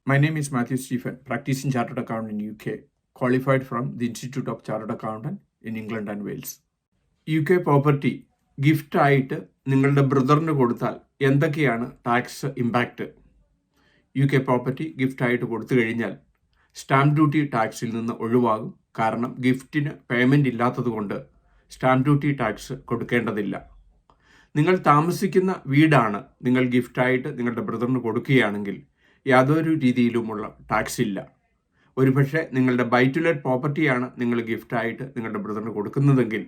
My name is Matthew Stephen, practicing chartered accountant in UK, qualified from the Institute of Chartered Accountant in England and Wales. UK property ഗിഫ്റ്റായിട്ട് നിങ്ങളുടെ ബ്രദറിന് കൊടുത്താൽ എന്തൊക്കെയാണ് tax impact? UK property ഗിഫ്റ്റായിട്ട് കൊടുത്തു കഴിഞ്ഞാൽ stamp duty ടാക്സിൽ നിന്ന് ഒഴിവാകും. കാരണം ഗിഫ്റ്റിന് പേയ്മെൻ്റ് ഇല്ലാത്തതുകൊണ്ട് സ്റ്റാമ്പ് ഡ്യൂട്ടി ടാക്സ് കൊടുക്കേണ്ടതില്ല. നിങ്ങൾ താമസിക്കുന്ന വീടാണ് നിങ്ങൾ ഗിഫ്റ്റായിട്ട് നിങ്ങളുടെ ബ്രദറിന് കൊടുക്കുകയാണെങ്കിൽ യാതൊരു രീതിയിലുമുള്ള ടാക്സ് ഇല്ല. ഒരുപക്ഷെ നിങ്ങളുടെ ബൈ ടു ലെറ്റ് പ്രോപ്പർട്ടിയാണ് നിങ്ങൾ ഗിഫ്റ്റായിട്ട് നിങ്ങളുടെ ബ്രദറിന് കൊടുക്കുന്നതെങ്കിൽ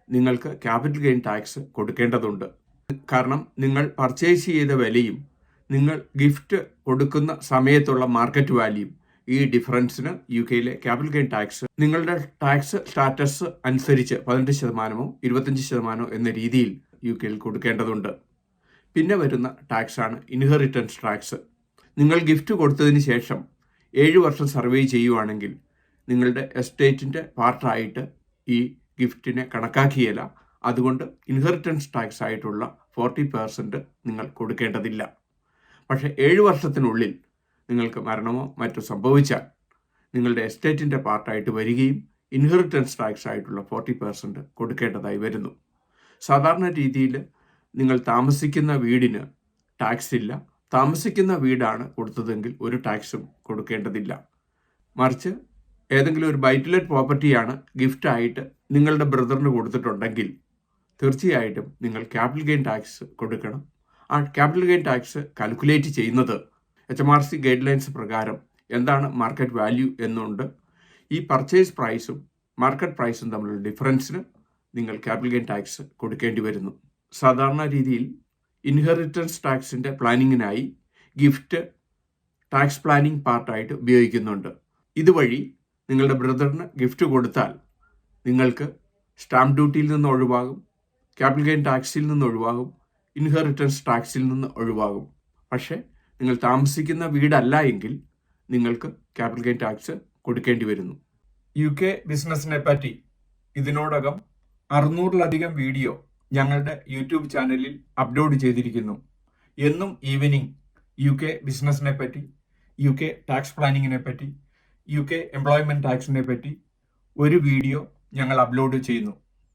നിങ്ങൾക്ക് ക്യാപിറ്റൽ ഗെയിൻ ടാക്സ് കൊടുക്കേണ്ടതുണ്ട്. കാരണം നിങ്ങൾ പർച്ചേസ് ചെയ്ത വിലയും നിങ്ങൾ ഗിഫ്റ്റ് കൊടുക്കുന്ന സമയത്തുള്ള മാർക്കറ്റ് വാല്യൂയും ഈ ഡിഫറൻസിന് UK ക്യാപിറ്റൽ ഗെയിൻ ടാക്സ് നിങ്ങളുടെ ടാക്സ് സ്റ്റാറ്റസ് അനുസരിച്ച് 18% 25% എന്ന രീതിയിൽ UK കൊടുക്കേണ്ടതുണ്ട്. പിന്നെ വരുന്ന ടാക്സാണ് ഇൻഹെറിറ്റൻസ് ടാക്സ്. നിങ്ങൾ ഗിഫ്റ്റ് കൊടുത്തതിന് ശേഷം 7 വർഷം സർവേ ചെയ്യുവാണെങ്കിൽ നിങ്ങളുടെ എസ്റ്റേറ്റിൻ്റെ പാർട്ടായിട്ട് ഈ ഗിഫ്റ്റിനെ കണക്കാക്കിയല്ല. അതുകൊണ്ട് ഇൻഹെറിറ്റൻസ് ടാക്സ് ആയിട്ടുള്ള 40% നിങ്ങൾ കൊടുക്കേണ്ടതില്ല. പക്ഷേ 7 വർഷത്തിനുള്ളിൽ നിങ്ങൾക്ക് മരണമോ മറ്റോ സംഭവിച്ചാൽ നിങ്ങളുടെ എസ്റ്റേറ്റിൻ്റെ പാർട്ടായിട്ട് വരികയും ഇൻഹെറിറ്റൻസ് ടാക്സ് ആയിട്ടുള്ള 40% കൊടുക്കേണ്ടതായി വരുന്നു. സാധാരണ രീതിയിൽ നിങ്ങൾ താമസിക്കുന്ന വീടിന് ടാക്സ് ഇല്ല. താമസിക്കുന്ന വീടാണ് കൊടുത്തതെങ്കിൽ ഒരു ടാക്സും കൊടുക്കേണ്ടതില്ല. മറിച്ച് ഏതെങ്കിലും ഒരു ബൈ ടു ലെറ്റ് പ്രോപ്പർട്ടിയാണ് ഗിഫ്റ്റായിട്ട് നിങ്ങളുടെ ബ്രദറിന് കൊടുത്തിട്ടുണ്ടെങ്കിൽ തീർച്ചയായിട്ടും നിങ്ങൾ ക്യാപിറ്റൽ ഗെയിൻ ടാക്സ് കൊടുക്കണം. ആ ക്യാപിറ്റൽ ഗെയിൻ ടാക്സ് കാൽക്കുലേറ്റ് ചെയ്യുന്നത് HMRC ഗൈഡ് ലൈൻസ് പ്രകാരം എന്താണ് മാർക്കറ്റ് വാല്യൂ എന്നുണ്ട്. ഈ പർച്ചേസ് പ്രൈസും മാർക്കറ്റ് പ്രൈസും തമ്മിലുള്ള ഡിഫറൻസിന് നിങ്ങൾ ക്യാപിറ്റൽ ഗെയിൻ ടാക്സ് കൊടുക്കേണ്ടി വരുന്നു. സാധാരണ രീതിയിൽ ഇൻഹെറിറ്റൻസ് ടാക്സിൻ്റെ പ്ലാനിങ്ങിനായി ഗിഫ്റ്റ് ടാക്സ് പ്ലാനിങ് പാർട്ടായിട്ട് ഉപയോഗിക്കുന്നുണ്ട്. ഇതുവഴി നിങ്ങളുടെ ബ്രദറിന് ഗിഫ്റ്റ് കൊടുത്താൽ നിങ്ങൾക്ക് സ്റ്റാമ്പ് ഡ്യൂട്ടിയിൽ നിന്ന് ഒഴിവാകും, ക്യാപിറ്റൽ ഗെയിൻ ടാക്സിൽ നിന്ന് ഒഴിവാകും, ഇൻഹെറിറ്റൻസ് ടാക്സിൽ നിന്ന് ഒഴിവാകും. പക്ഷേ നിങ്ങൾ താമസിക്കുന്ന വീടല്ല എങ്കിൽ നിങ്ങൾക്ക് ക്യാപിറ്റൽ ഗെയിൻ ടാക്സ് കൊടുക്കേണ്ടി വരുന്നു. UK ബിസിനസ്സിനെ പറ്റി ഇതിനോടകം 600-ലധികം വീഡിയോ ഞങ്ങളുടെ യൂട്യൂബ് ചാനലിൽ അപ്ലോഡ് ചെയ്തിരിക്കുന്നു. എന്നും ഈവനിങ് UK ബിസിനസ്സിനെ പറ്റി, UK ടാക്സ് പ്ലാനിങ്ങിനെ പറ്റി, UK എംപ്ലോയ്മെൻറ്റ് ടാക്സിനെ പറ്റി ഒരു വീഡിയോ ഞങ്ങൾ അപ്ലോഡ് ചെയ്യുന്നു.